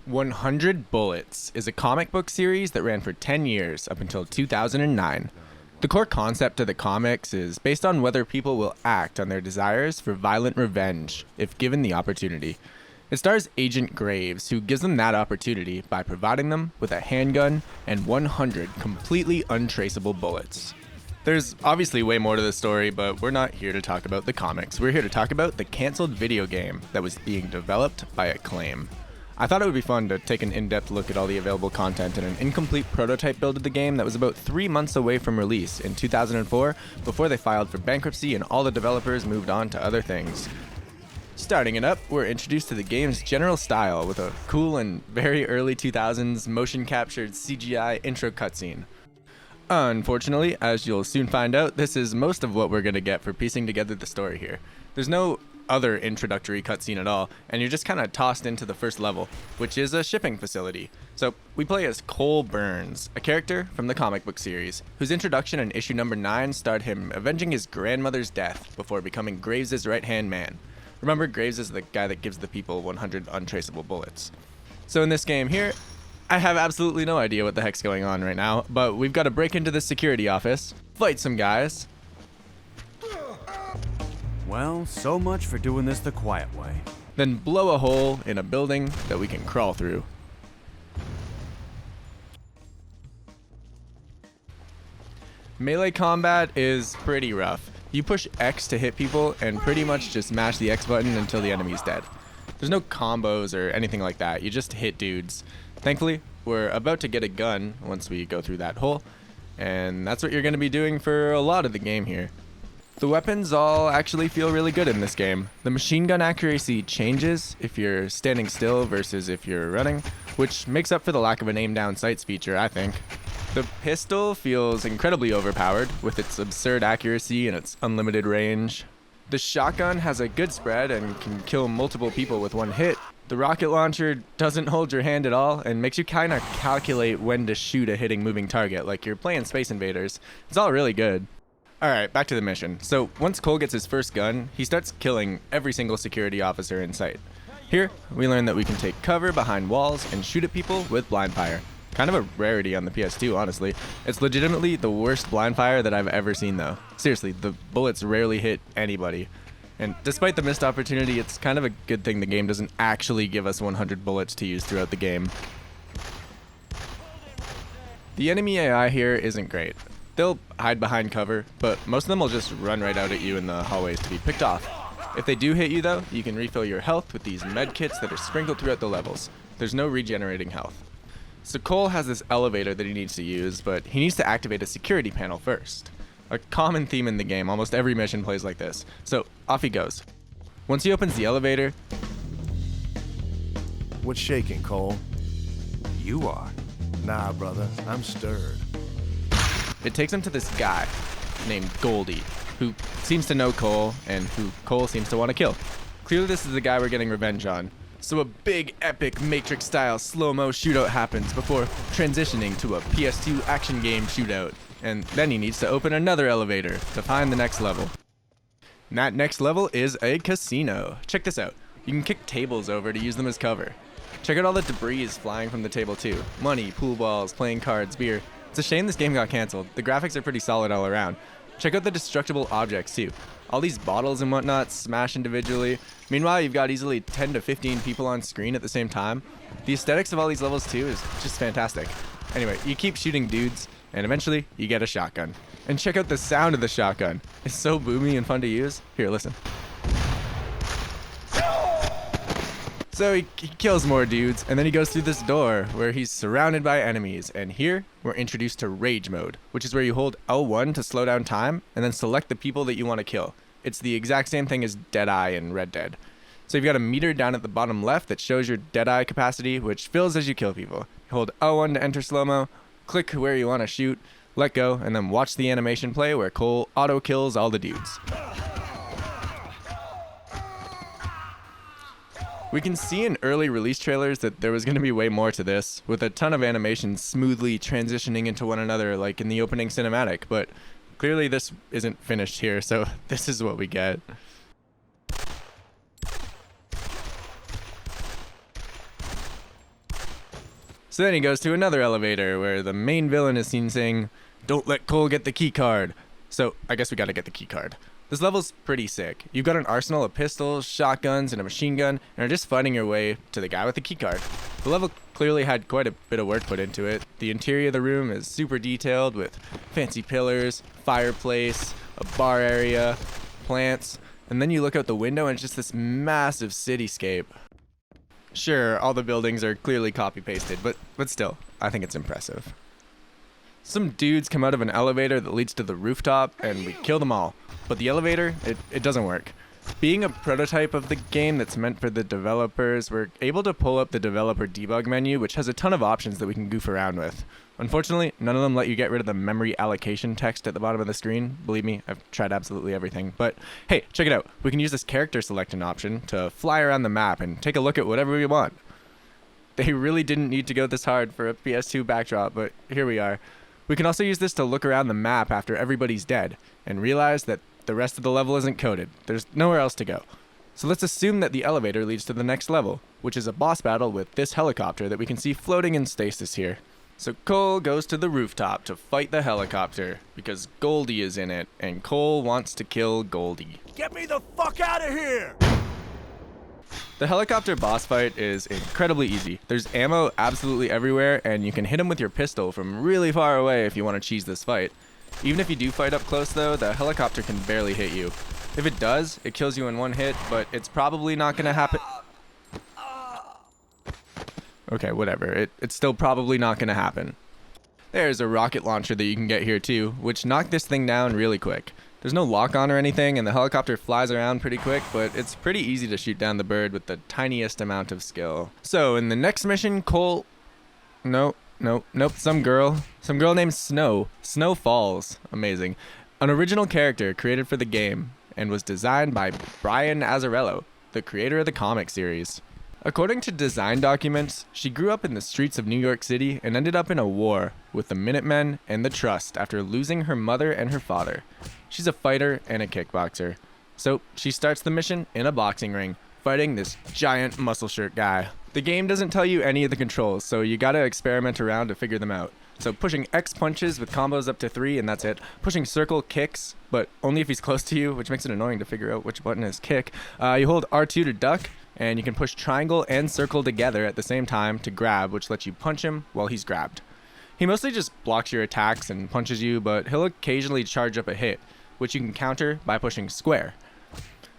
100 Bullets is a comic book series that ran for 10 years up until 2009. The core concept of the comics is based on whether people will act on their desires for violent revenge if given the opportunity. It stars Agent Graves, who gives them that opportunity by providing them with a handgun and 100 completely untraceable bullets. There's obviously way more to the story, but we're not here to talk about the comics. We're here to talk about the canceled video game that was being developed by Acclaim. I thought it would be fun to take an in-depth look at all the available content in an incomplete prototype build of the game that was about 3 months away from release in 2004 before they filed for bankruptcy and all the developers moved on to other things. Starting it up, we're introduced to the game's general style with a cool and very early 2000s motion-captured CGI intro cutscene. Unfortunately, as you'll soon find out, this is most of what we're going to get for piecing together the story here. There's no other introductory cutscene at all, and you're just kind of tossed into the first level, which is a shipping facility. So we play as Cole Burns, a character from the comic book series, whose introduction in issue number 9 starred him avenging his grandmother's death before becoming Graves' right-hand man. Remember, Graves is the guy that gives the people 100 untraceable bullets. So in this game here, I have absolutely no idea what the heck's going on right now, but we've got to break into the security office, fight some guys. Well, so much for doing this the quiet way. Then blow a hole in a building that we can crawl through. Melee combat is pretty rough. You push X to hit people and pretty much just mash the X button until the enemy's dead. There's no combos or anything like that, you just hit dudes. Thankfully, we're about to get a gun once we go through that hole, and that's what you're going to be doing for a lot of the game here. The weapons all actually feel really good in this game. The machine gun accuracy changes if you're standing still versus if you're running, which makes up for the lack of an aim down sights feature, I think. The pistol feels incredibly overpowered with its absurd accuracy and its unlimited range. The shotgun has a good spread and can kill multiple people with one hit. The rocket launcher doesn't hold your hand at all and makes you kind of calculate when to shoot a hitting moving target like you're playing Space Invaders. It's all really good. Alright, back to the mission. So once Cole gets his first gun, he starts killing every single security officer in sight. Here, we learn that we can take cover behind walls and shoot at people with blind fire. Kind of a rarity on the PS2, honestly. It's legitimately the worst blind fire that I've ever seen, though. Seriously, the bullets rarely hit anybody. And despite the missed opportunity, it's kind of a good thing the game doesn't actually give us 100 bullets to use throughout the game. The enemy AI here isn't great. They'll hide behind cover, but most of them will just run right out at you in the hallways to be picked off. If they do hit you, though, you can refill your health with these med kits that are sprinkled throughout the levels. There's no regenerating health. So Cole has this elevator that he needs to use, but he needs to activate a security panel first. A common theme in the game, almost every mission plays like this. So off he goes. Once he opens the elevator... What's shaking, Cole? You are. Nah, brother, I'm stirred. It takes him to this guy named Goldy, who seems to know Cole, and who Cole seems to want to kill. Clearly this is the guy we're getting revenge on. So a big, epic, Matrix-style slow-mo shootout happens before transitioning to a PS2 action game shootout. And then he needs to open another elevator to find the next level. And that next level is a casino. Check this out. You can kick tables over to use them as cover. Check out all the debris flying from the table too. Money, pool balls, playing cards, beer. It's a shame this game got canceled. The graphics are pretty solid all around. Check out the destructible objects too. All these bottles and whatnot smash individually. Meanwhile, you've got easily 10 to 15 people on screen at the same time. The aesthetics of all these levels too is just fantastic. Anyway, you keep shooting dudes, and eventually you get a shotgun. And check out the sound of the shotgun. It's so boomy and fun to use. Here, listen. So he kills more dudes, and then he goes through this door where he's surrounded by enemies. And here, we're introduced to Rage Mode, which is where you hold L1 to slow down time, and then select the people that you want to kill. It's the exact same thing as Deadeye in Red Dead. So you've got a meter down at the bottom left that shows your Deadeye capacity, which fills as you kill people. You hold L1 to enter slow-mo, click where you want to shoot, let go, and then watch the animation play where Cole auto-kills all the dudes. We can see in early release trailers that there was going to be way more to this, with a ton of animations smoothly transitioning into one another like in the opening cinematic, but clearly this isn't finished here, so this is what we get. So then he goes to another elevator where the main villain is seen saying, "Don't let Cole get the key card." So I guess we gotta get the key card. This level's pretty sick. You've got an arsenal of pistols, shotguns, and a machine gun, and are just fighting your way to the guy with the key card. The level clearly had quite a bit of work put into it. The interior of the room is super detailed with fancy pillars, fireplace, a bar area, plants, and then you look out the window and it's just this massive cityscape. Sure, all the buildings are clearly copy-pasted, but still, I think it's impressive. Some dudes come out of an elevator that leads to the rooftop, and we kill them all. But the elevator, it doesn't work. Being a prototype of the game that's meant for the developers, we're able to pull up the developer debug menu, which has a ton of options that we can goof around with. Unfortunately, none of them let you get rid of the memory allocation text at the bottom of the screen. Believe me, I've tried absolutely everything. But hey, check it out. We can use this character selection option to fly around the map and take a look at whatever we want. They really didn't need to go this hard for a PS2 backdrop, but here we are. We can also use this to look around the map after everybody's dead and realize that the rest of the level isn't coded. There's nowhere else to go. So let's assume that the elevator leads to the next level, which is a boss battle with this helicopter that we can see floating in stasis here. So Cole goes to the rooftop to fight the helicopter because Goldy is in it, and Cole wants to kill Goldy. Get me the fuck out of here! The helicopter boss fight is incredibly easy. There's ammo absolutely everywhere, and you can hit him with your pistol from really far away if you want to cheese this fight. Even if you do fight up close though, the helicopter can barely hit you. If it does, it kills you in one hit, but it's probably not going to happen. Okay, whatever. It's still probably not going to happen. There's a rocket launcher that you can get here too, which knocked this thing down really quick. There's no lock on or anything, and the helicopter flies around pretty quick, but it's pretty easy to shoot down the bird with the tiniest amount of skill. So in the next mission, Cole... Nope. Some girl named Snow. Snow Falls. Amazing. An original character created for the game and was designed by Brian Azzarello, the creator of the comic series. According to design documents, she grew up in the streets of New York City and ended up in a war with the Minutemen and the Trust after losing her mother and her father. She's a fighter and a kickboxer. So she starts the mission in a boxing ring, fighting this giant muscle shirt guy. The game doesn't tell you any of the controls, so you gotta experiment around to figure them out. So pushing X punches with combos up to 3 and that's it. Pushing circle kicks, but only if he's close to you, which makes it annoying to figure out which button is kick. You hold R2 to duck, and you can push triangle and circle together at the same time to grab, which lets you punch him while he's grabbed. He mostly just blocks your attacks and punches you, but he'll occasionally charge up a hit, which you can counter by pushing square.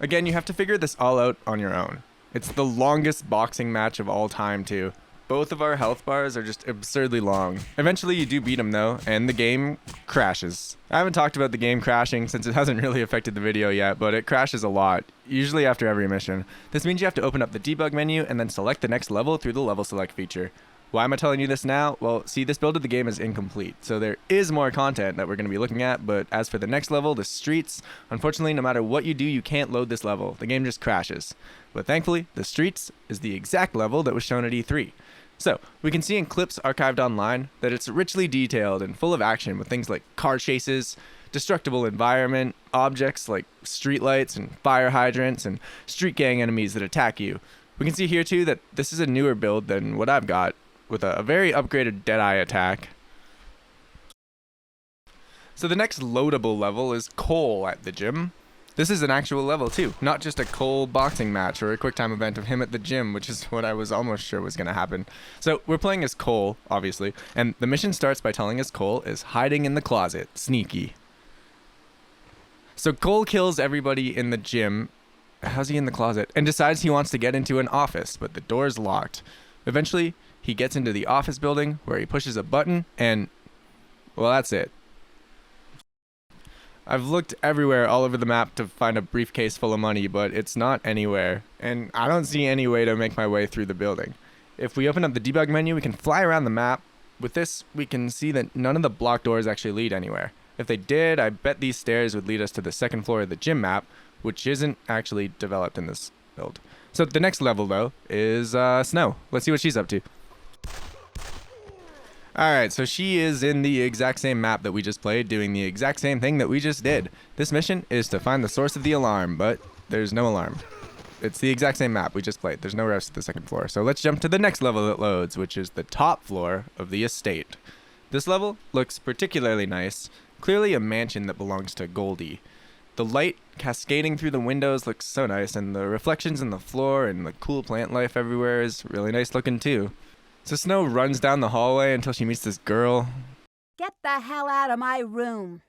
Again, you have to figure this all out on your own. It's the longest boxing match of all time too. Both of our health bars are just absurdly long. Eventually you do beat him though, and the game crashes. I haven't talked about the game crashing since it hasn't really affected the video yet, but it crashes a lot, usually after every mission. This means you have to open up the debug menu and then select the next level through the level select feature. Why am I telling you this now? Well, see, this build of the game is incomplete, so there is more content that we're going to be looking at, but as for the next level, the streets, unfortunately, no matter what you do, you can't load this level. The game just crashes. But thankfully, the streets is the exact level that was shown at E3. So, we can see in clips archived online that it's richly detailed and full of action with things like car chases, destructible environment, objects like streetlights and fire hydrants, and street gang enemies that attack you. We can see here too that this is a newer build than what I've got, with a very upgraded Deadeye attack. So the next loadable level is Cole at the gym. This is an actual level too, not just a Cole boxing match or a quick time event of him at the gym, which is what I was almost sure was going to happen. So we're playing as Cole, obviously, and the mission starts by telling us Cole is hiding in the closet, sneaky. So Cole kills everybody in the gym. How's he in the closet? And decides he wants to get into an office, but the door's locked. Eventually, he gets into the office building where he pushes a button and, well, that's it. I've looked everywhere all over the map to find a briefcase full of money, but it's not anywhere, and I don't see any way to make my way through the building. If we open up the debug menu, we can fly around the map. With this, we can see that none of the block doors actually lead anywhere. If they did, I bet these stairs would lead us to the second floor of the gym map, which isn't actually developed in this build. So the next level, though, is Snow. Let's see what she's up to. Alright, so she is in the exact same map that we just played, doing the exact same thing that we just did. This mission is to find the source of the alarm, but there's no alarm. It's the exact same map we just played. There's no rest to the second floor. So let's jump to the next level that loads, which is the top floor of the estate. This level looks particularly nice. Clearly a mansion that belongs to Goldy. The light cascading through the windows looks so nice, and the reflections in the floor and the cool plant life everywhere is really nice looking too. So Snow runs down the hallway until she meets this girl. Get the hell out of my room.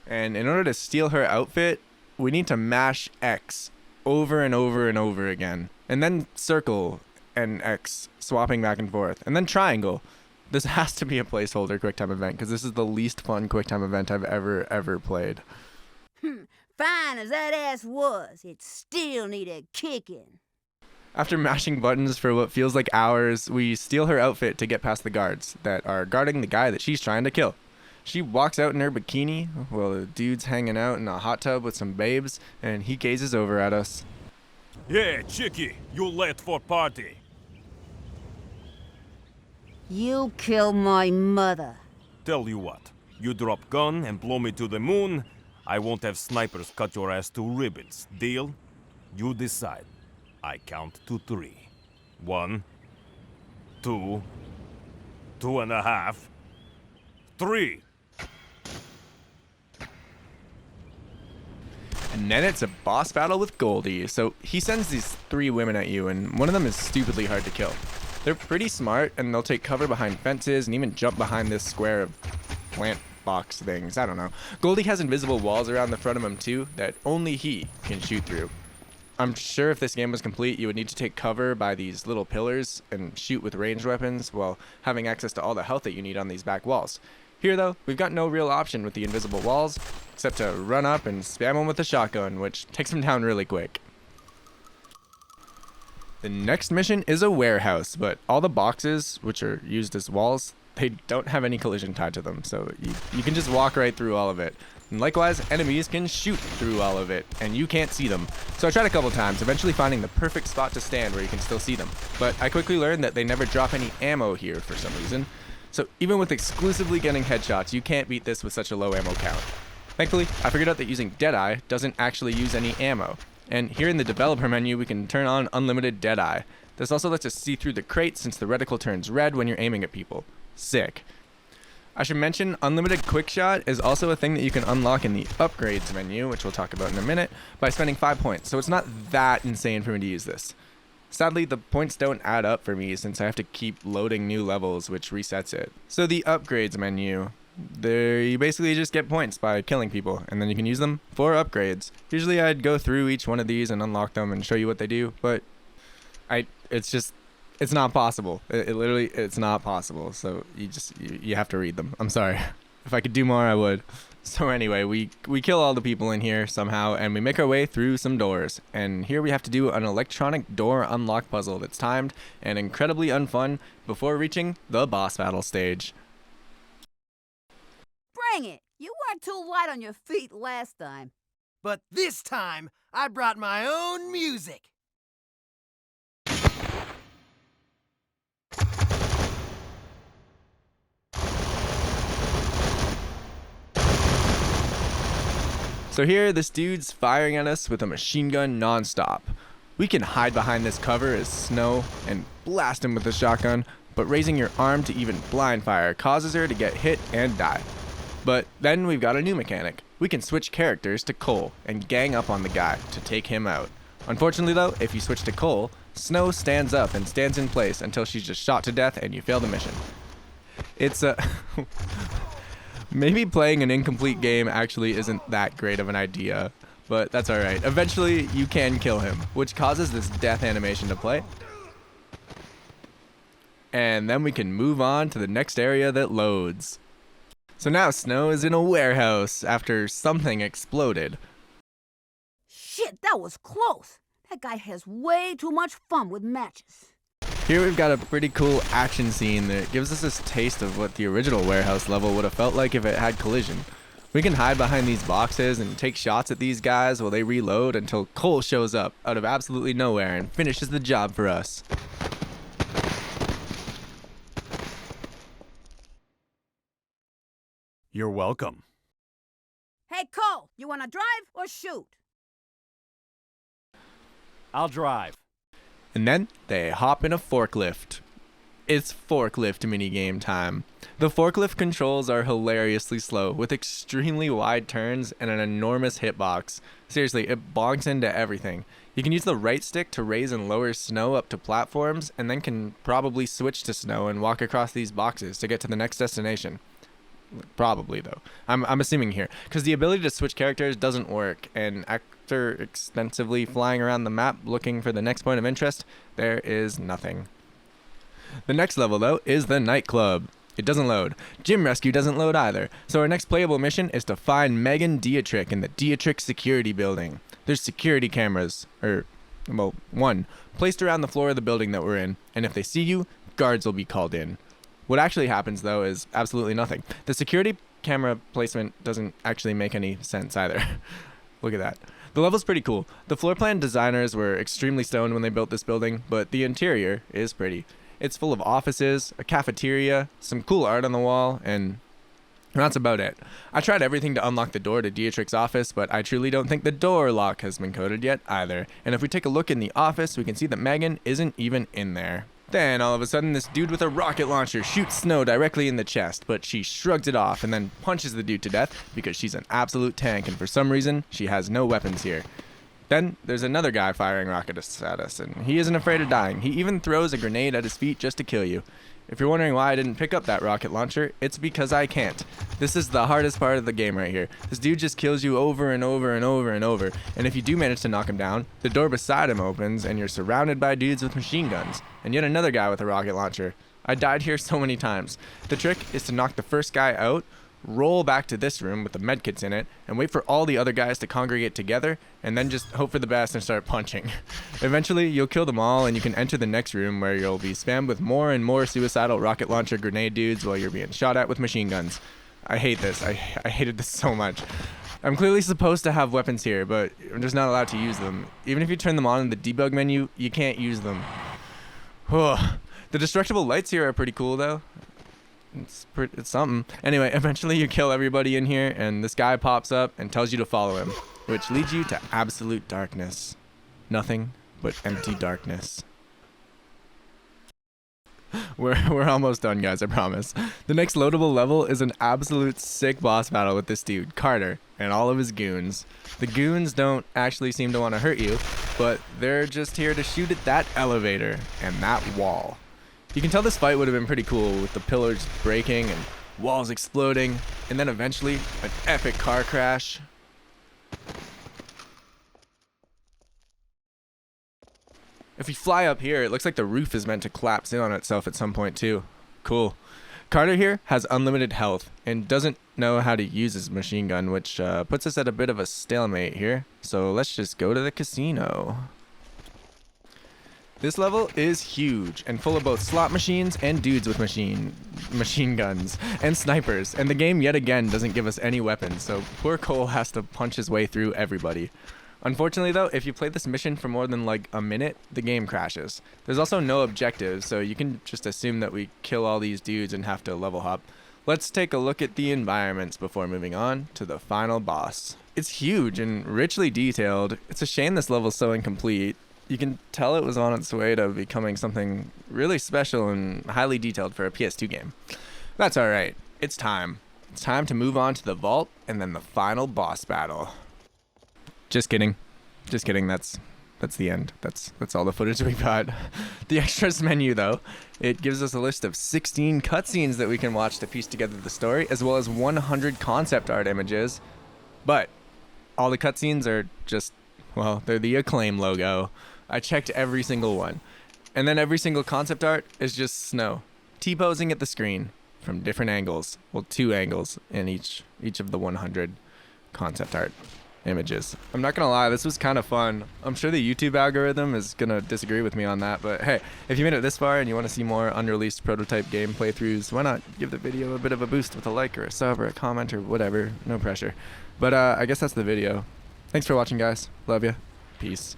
And in order to steal her outfit, we need to mash X over and over and over again. And then circle and X, swapping back and forth. And then triangle. This has to be a placeholder QuickTime event, because this is the least fun QuickTime event I've ever played. Fine as that ass was, it still needed kicking. After mashing buttons for what feels like hours, we steal her outfit to get past the guards that are guarding the guy that she's trying to kill. She walks out in her bikini while the dude's hanging out in a hot tub with some babes, and he gazes over at us. Yeah, chickie, you late for party. You killed my mother. Tell you what, you drop gun and blow me to the moon, I won't have snipers cut your ass to ribbons. Deal? You decide. I count to 3. 1, 2, 2.5, 3. And then it's a boss battle with Goldy. So he sends these 3 women at you, and one of them is stupidly hard to kill. They're pretty smart, and they'll take cover behind fences and even jump behind this square of plant box things. I don't know. Goldy has invisible walls around the front of him too that only he can shoot through. I'm sure if this game was complete, you would need to take cover by these little pillars and shoot with ranged weapons while having access to all the health that you need on these back walls. Here though, we've got no real option with the invisible walls, except to run up and spam them with a shotgun, which takes them down really quick. The next mission is a warehouse, but all the boxes, which are used as walls, they don't have any collision tied to them, so you can just walk right through all of it. And likewise, enemies can shoot through all of it, and you can't see them. So I tried a couple times, eventually finding the perfect spot to stand where you can still see them. But I quickly learned that they never drop any ammo here for some reason. So even with exclusively getting headshots, you can't beat this with such a low ammo count. Thankfully, I figured out that using Deadeye doesn't actually use any ammo. And here in the developer menu, we can turn on unlimited Deadeye. This also lets us see through the crate since the reticle turns red when you're aiming at people. Sick. I should mention unlimited quickshot is also a thing that you can unlock in the upgrades menu, which we'll talk about in a minute, by spending 5 points. So it's not that insane for me to use this. Sadly, the points don't add up for me since I have to keep loading new levels, which resets it. So the upgrades menu, there you basically just get points by killing people, and then you can use them for upgrades. Usually I'd go through each one of these and unlock them and show you what they do, but it's not possible. It's not possible. So you have to read them. I'm sorry. If I could do more, I would. So anyway, we kill all the people in here somehow, and we make our way through some doors. And here we have to do an electronic door unlock puzzle that's timed and incredibly unfun before reaching the boss battle stage. Bring it! You weren't too light on your feet last time. But this time, I brought my own music. So here, this dude's firing at us with a machine gun nonstop. We can hide behind this cover as Snow and blast him with a shotgun, but raising your arm to even blind fire causes her to get hit and die. But then we've got a new mechanic. We can switch characters to Cole and gang up on the guy to take him out. Unfortunately though, if you switch to Cole, Snow stands up and stands in place until she's just shot to death and you fail the mission. It's a... Maybe playing an incomplete game actually isn't that great of an idea, but that's alright. Eventually, you can kill him, which causes this death animation to play. And then we can move on to the next area that loads. So now Snow is in a warehouse after something exploded. Shit, that was close. That guy has way too much fun with matches. Here we've got a pretty cool action scene that gives us this taste of what the original warehouse level would have felt like if it had collision. We can hide behind these boxes and take shots at these guys while they reload until Cole shows up out of absolutely nowhere and finishes the job for us. You're welcome. Hey, Cole, you wanna drive or shoot? I'll drive. And then they hop in a forklift. It's forklift minigame time. The forklift controls are hilariously slow, with extremely wide turns and an enormous hitbox. Seriously, it bonks into everything. You can use the right stick to raise and lower snow up to platforms, and then can probably switch to snow and walk across these boxes to get to the next destination. Probably, though. I'm assuming here, because the ability to switch characters doesn't work, and after extensively flying around the map looking for the next point of interest, there is nothing. The next level, though, is the nightclub. It doesn't load. Gym Rescue doesn't load either. So our next playable mission is to find Megan Dietrich in the Dietrich security building. There's security cameras, one, placed around the floor of the building that we're in, and if they see you, guards will be called in. What actually happens, though, is absolutely nothing. The security camera placement doesn't actually make any sense either. Look at that. The level's pretty cool. The floor plan designers were extremely stoned when they built this building, but the interior is pretty. It's full of offices, a cafeteria, some cool art on the wall, and that's about it. I tried everything to unlock the door to Dietrich's office, but I truly don't think the door lock has been coded yet either. And if we take a look in the office, we can see that Megan isn't even in there. Then, all of a sudden, this dude with a rocket launcher shoots Snow directly in the chest, but she shrugs it off and then punches the dude to death because she's an absolute tank, and for some reason, she has no weapons here. Then there's another guy firing rockets at us, and he isn't afraid of dying. He even throws a grenade at his feet just to kill you. If you're wondering why I didn't pick up that rocket launcher, it's because I can't. This is the hardest part of the game right here. This dude just kills you over and over and over and over, and if you do manage to knock him down, the door beside him opens and you're surrounded by dudes with machine guns, and yet another guy with a rocket launcher. I died here so many times. The trick is to knock the first guy out, roll back to this room with the medkits in it, and wait for all the other guys to congregate together, and then just hope for the best and start punching. Eventually, you'll kill them all, and you can enter the next room where you'll be spammed with more and more suicidal rocket launcher grenade dudes while you're being shot at with machine guns. I hate this. I hated this so much. I'm clearly supposed to have weapons here, but I'm just not allowed to use them. Even if you turn them on in the debug menu, you can't use them. The destructible lights here are pretty cool, though. It's something. Anyway, eventually you kill everybody in here, and this guy pops up and tells you to follow him, which leads you to absolute darkness. Nothing but empty darkness. We're almost done, guys, I promise. The next loadable level is an absolute sick boss battle with this dude, Carter, and all of his goons. The goons don't actually seem to want to hurt you, but they're just here to shoot at that elevator and that wall. You can tell this fight would have been pretty cool with the pillars breaking and walls exploding, and then eventually an epic car crash. If you fly up here, it looks like the roof is meant to collapse in on itself at some point too. Cool. Carter here has unlimited health and doesn't know how to use his machine gun, which puts us at a bit of a stalemate here. So let's just go to the casino. This level is huge and full of both slot machines and dudes with machine guns and snipers, and the game yet again doesn't give us any weapons, so poor Cole has to punch his way through everybody. Unfortunately though, if you play this mission for more than like a minute, the game crashes. There's also no objectives, so you can just assume that we kill all these dudes and have to level hop. Let's take a look at the environments before moving on to the final boss. It's huge and richly detailed. It's a shame this level's so incomplete. You can tell it was on its way to becoming something really special and highly detailed for a PS2 game. That's alright. It's time. It's time to move on to the vault and then the final boss battle. Just kidding. Just kidding. That's the end. That's all the footage we got. The extras menu, though, it gives us a list of 16 cutscenes that we can watch to piece together the story, as well as 100 concept art images. But all the cutscenes are just, well, they're the Acclaim logo. I checked every single one. And then every single concept art is just Snow, T-posing at the screen from different angles. Well, 2 angles in each of the 100 concept art images. I'm not gonna lie, this was kind of fun. I'm sure the YouTube algorithm is gonna disagree with me on that, but hey, if you made it this far and you want to see more unreleased prototype game playthroughs, why not give the video a bit of a boost with a like or a sub or a comment or whatever. No pressure. But I guess that's the video. Thanks for watching, guys. Love ya. Peace.